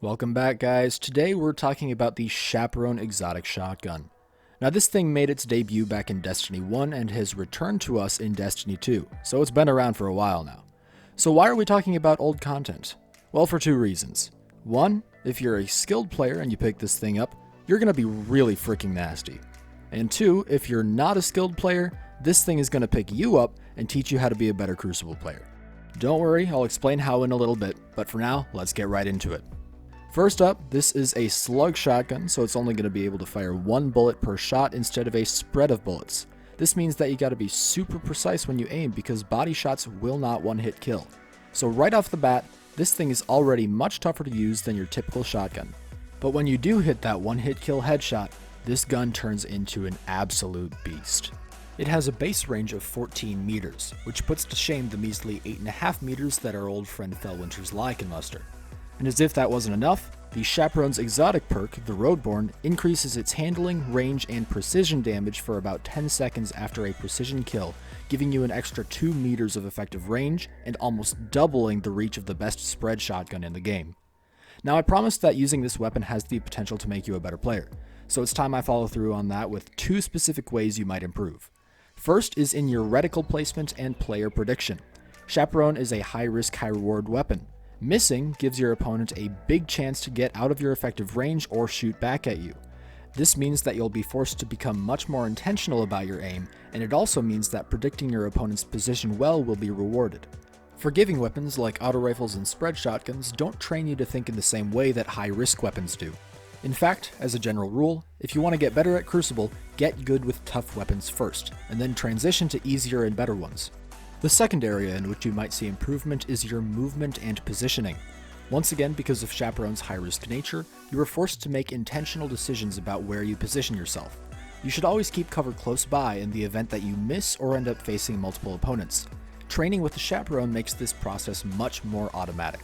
Welcome back, guys. Today we're talking about the Chaperone exotic shotgun. Now, this thing made its debut back in Destiny 1 and has returned to us in Destiny 2, so it's been around for a while now. So why are we talking about old content? Well, for two reasons. One, if you're a skilled player and you pick this thing up, you're going to be really freaking nasty. And two, if you're not a skilled player, this thing is going to pick you up and teach you how to be a better Crucible player. Don't worry, I'll explain how in a little bit, but for now, let's get right into it. First up, this is a slug shotgun, so it's only going to be able to fire one bullet per shot instead of a spread of bullets. This means that you got to be super precise when you aim because body shots will not one-hit kill. So right off the bat, this thing is already much tougher to use than your typical shotgun. But when you do hit that one-hit kill headshot, this gun turns into an absolute beast. It has a base range of 14 meters, which puts to shame the measly 8.5 meters that our old friend Fellwinter's Lie can muster. And as if that wasn't enough, the Chaperone's exotic perk, the Roadborne, increases its handling, range, and precision damage for about 10 seconds after a precision kill, giving you an extra 2 meters of effective range and almost doubling the reach of the best spread shotgun in the game. Now, I promised that using this weapon has the potential to make you a better player, so it's time I follow through on that with two specific ways you might improve. First is in your reticle placement and player prediction. Chaperone is a high-risk, high-reward weapon. Missing gives your opponent a big chance to get out of your effective range or shoot back at you. This means that you'll be forced to become much more intentional about your aim, and it also means that predicting your opponent's position well will be rewarded. Forgiving weapons like auto rifles and spread shotguns don't train you to think in the same way that high-risk weapons do. In fact, as a general rule, if you want to get better at Crucible, get good with tough weapons first, and then transition to easier and better ones. The second area in which you might see improvement is your movement and positioning. Once again, because of Chaperone's high-risk nature, you are forced to make intentional decisions about where you position yourself. You should always keep cover close by in the event that you miss or end up facing multiple opponents. Training with the Chaperone makes this process much more automatic.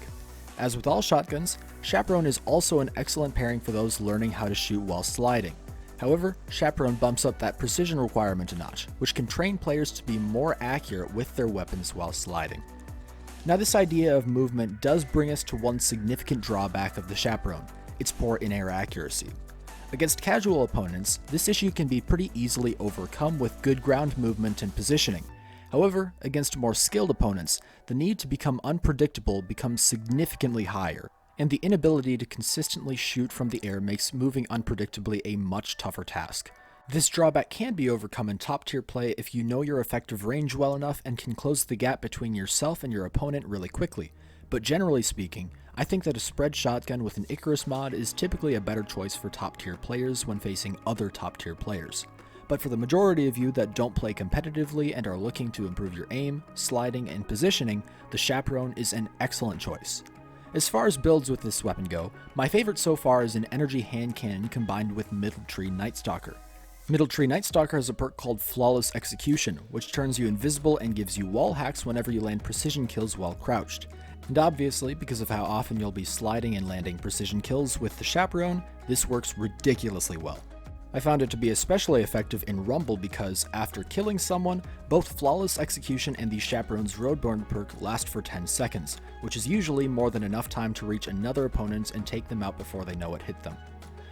As with all shotguns, Chaperone is also an excellent pairing for those learning how to shoot while sliding. However, Chaperone bumps up that precision requirement a notch, which can train players to be more accurate with their weapons while sliding. Now, this idea of movement does bring us to one significant drawback of the Chaperone: its poor in-air accuracy. Against casual opponents, this issue can be pretty easily overcome with good ground movement and positioning. However, against more skilled opponents, the need to become unpredictable becomes significantly higher, and the inability to consistently shoot from the air makes moving unpredictably a much tougher task. This drawback can be overcome in top-tier play if you know your effective range well enough and can close the gap between yourself and your opponent really quickly, but generally speaking, I think that a spread shotgun with an Icarus mod is typically a better choice for top-tier players when facing other top-tier players. But for the majority of you that don't play competitively and are looking to improve your aim, sliding, and positioning, the Chaperone is an excellent choice. As far as builds with this weapon go, my favorite so far is an energy hand cannon combined with Middle Tree Night Stalker. Middle Tree Night Stalker has a perk called Flawless Execution, which turns you invisible and gives you wall hacks whenever you land precision kills while crouched. And obviously, because of how often you'll be sliding and landing precision kills with the Chaperone, this works ridiculously well. I found it to be especially effective in Rumble because, after killing someone, both Flawless Execution and the Chaperone's Roadborne perk last for 10 seconds, which is usually more than enough time to reach another opponent and take them out before they know it hit them.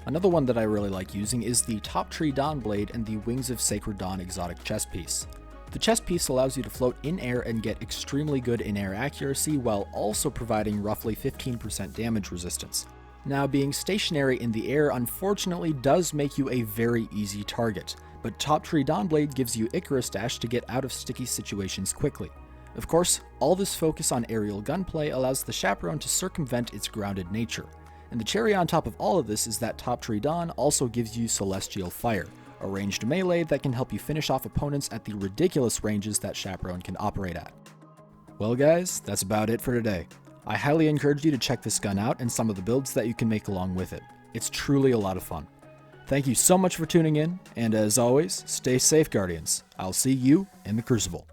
Another one that I really like using is the Top Tree Dawn Blade and the Wings of Sacred Dawn exotic chest piece. The chest piece allows you to float in air and get extremely good in-air accuracy while also providing roughly 15% damage resistance. Now, being stationary in the air unfortunately does make you a very easy target, but Top Tree Dawnblade gives you Icarus Dash to get out of sticky situations quickly. Of course, all this focus on aerial gunplay allows the Chaperone to circumvent its grounded nature, and the cherry on top of all of this is that Top Tree Dawn also gives you Celestial Fire, a ranged melee that can help you finish off opponents at the ridiculous ranges that Chaperone can operate at. Well guys, that's about it for today. I highly encourage you to check this gun out and some of the builds that you can make along with it. It's truly a lot of fun. Thank you so much for tuning in, and as always, stay safe, Guardians. I'll see you in the Crucible.